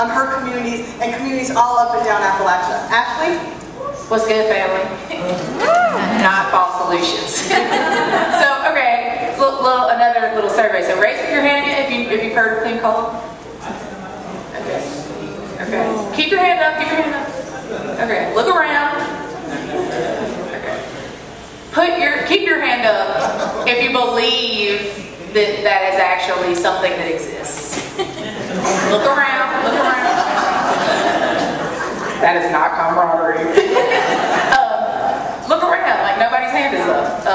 on her communities and communities all up and down Appalachia. Ashley? What's good, family? Not false solutions. So, okay, another little survey. So raise up your hand if you've heard of clean coal. Okay. Okay. Keep your hand up. Keep your hand up. Okay. Look around. Okay. Keep your hand up if you believe that is actually something that exists. Look around. Look around. That is not camaraderie. Look around, like nobody's hand is up.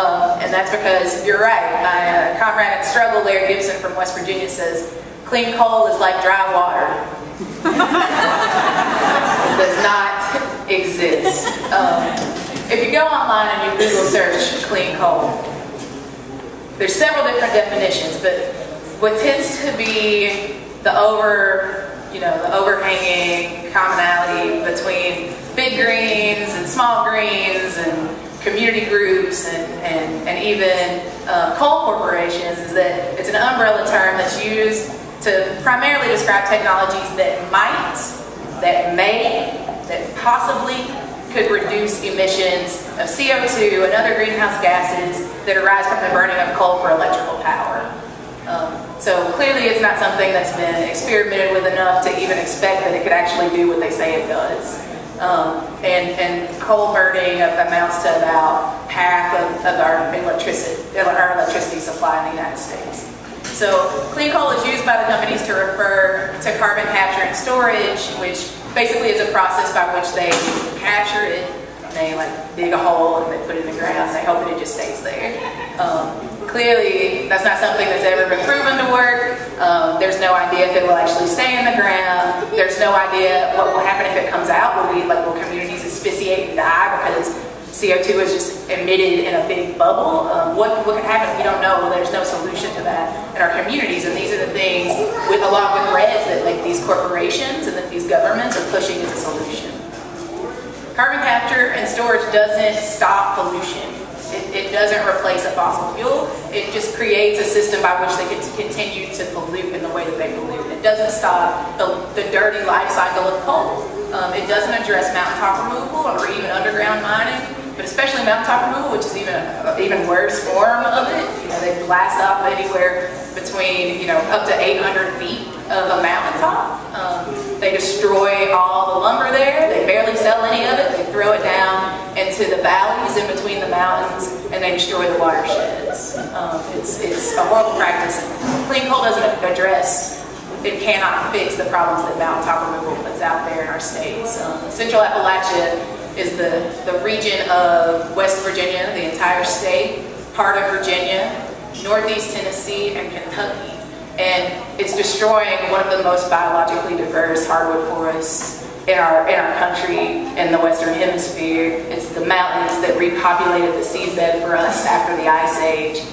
And that's because you're right. My comrade in struggle, Larry Gibson from West Virginia, says clean coal is like dry water. It does not exist. If you go online and you Google search clean coal, there's several different definitions, but what tends to be the overhanging commonality between big greens and small greens and community groups and even coal corporations is that it's an umbrella term that's used to primarily describe technologies that might, that may, that possibly could reduce emissions of CO2 and other greenhouse gases that arise from the burning of coal for electrical power. So clearly it's not something that's been experimented with enough to even expect that it could actually do what they say it does. And coal burning amounts to about half of our electricity supply in the United States. So clean coal is used by the companies to refer to carbon capture and storage, which basically is a process by which they capture it. They dig a hole and they put it in the ground and they hope that it just stays there. Clearly, that's not something that's ever been proven to work. There's no idea if it will actually stay in the ground. There's no idea what will happen if it comes out. Will communities asphyxiate and die because CO2 is just emitted in a big bubble? What could happen? We don't know. There's no solution to that in our communities, and these are the things, along with REDs, that like these corporations and that these governments are pushing as a solution. Carbon capture and storage doesn't stop pollution. It doesn't replace a fossil fuel. It just creates a system by which they can continue to pollute in the way that they pollute. It doesn't stop the dirty life cycle of coal. It doesn't address mountaintop removal or even underground mining, but especially mountaintop removal, which is even an even worse form of it. They blast off anywhere between up to 800 feet of a mountaintop. They destroy all the lumber there. They barely sell any of it. They throw it down into the valleys in between the mountains, and they destroy the watersheds. It's a horrible practice. Clean coal doesn't address, it cannot fix the problems that mountaintop removal puts out there in our states. Central Appalachia is the region of West Virginia, the entire state, part of Virginia, Northeast Tennessee, and Kentucky. And it's destroying one of the most biologically diverse hardwood forests in our country in the Western Hemisphere. It's the mountains that repopulated the seabed for us after the Ice Age.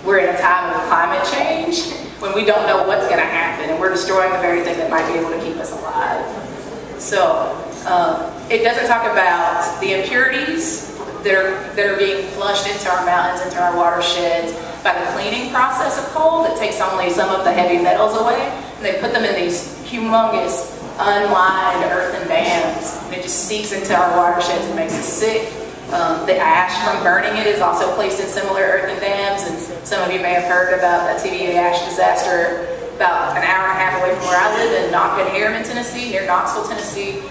We're in a time of climate change when we don't know what's going to happen, and we're destroying the very thing that might be able to keep us alive. So it doesn't talk about the impurities that are being flushed into our mountains, into our watersheds by the cleaning process of coal that takes only some of the heavy metals away, and they put them in these humongous unlined earthen dams, and it just seeps into our watersheds and makes us sick. The ash from burning it is also placed in similar earthen dams, and some of you may have heard about that TVA ash disaster about an hour and a half away from where I live in Harriman, Tennessee, near Knoxville, Tennessee,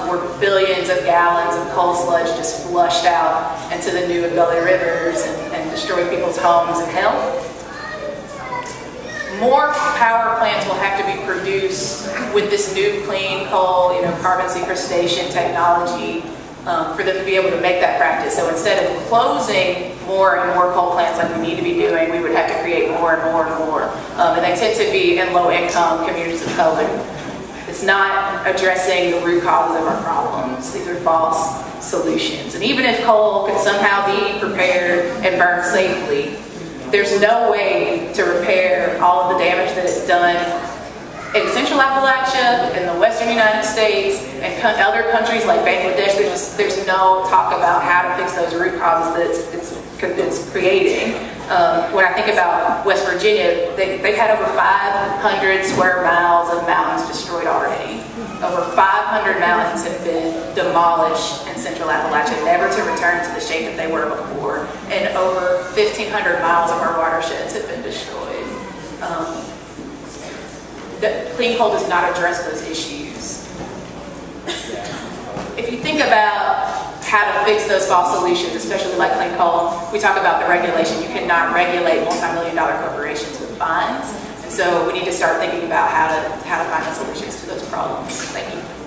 where billions of gallons of coal sludge just flushed out into the New and Gully rivers and destroyed people's homes and health. More power plants will have to be produced with this new clean coal, carbon sequestration technology for them to be able to make that practice. So instead of closing more and more coal plants like we need to be doing, we would have to create more and more and more. And they tend to be in low-income communities of color. It's not addressing the root causes of our problems. These are false solutions. And even if coal can somehow be prepared and burned safely, there's no way to repair all of the damage that it's done in Central Appalachia, in the Western United States, and other countries like Bangladesh, there's no talk about how to fix those root causes that it's creating. When I think about West Virginia, they've had over 500 square miles of mountains destroyed already. Over 500 mountains have been demolished in Central Appalachia, never to return to the shape that they were before, and over 1,500 miles of our watersheds have been destroyed. Clean coal does not address those issues. If you think about how to fix those false solutions, especially like clean coal, we talk about the regulation. You cannot regulate multi-million-dollar corporations with fines. And so we need to start thinking about how to find the solutions to those problems. Thank you.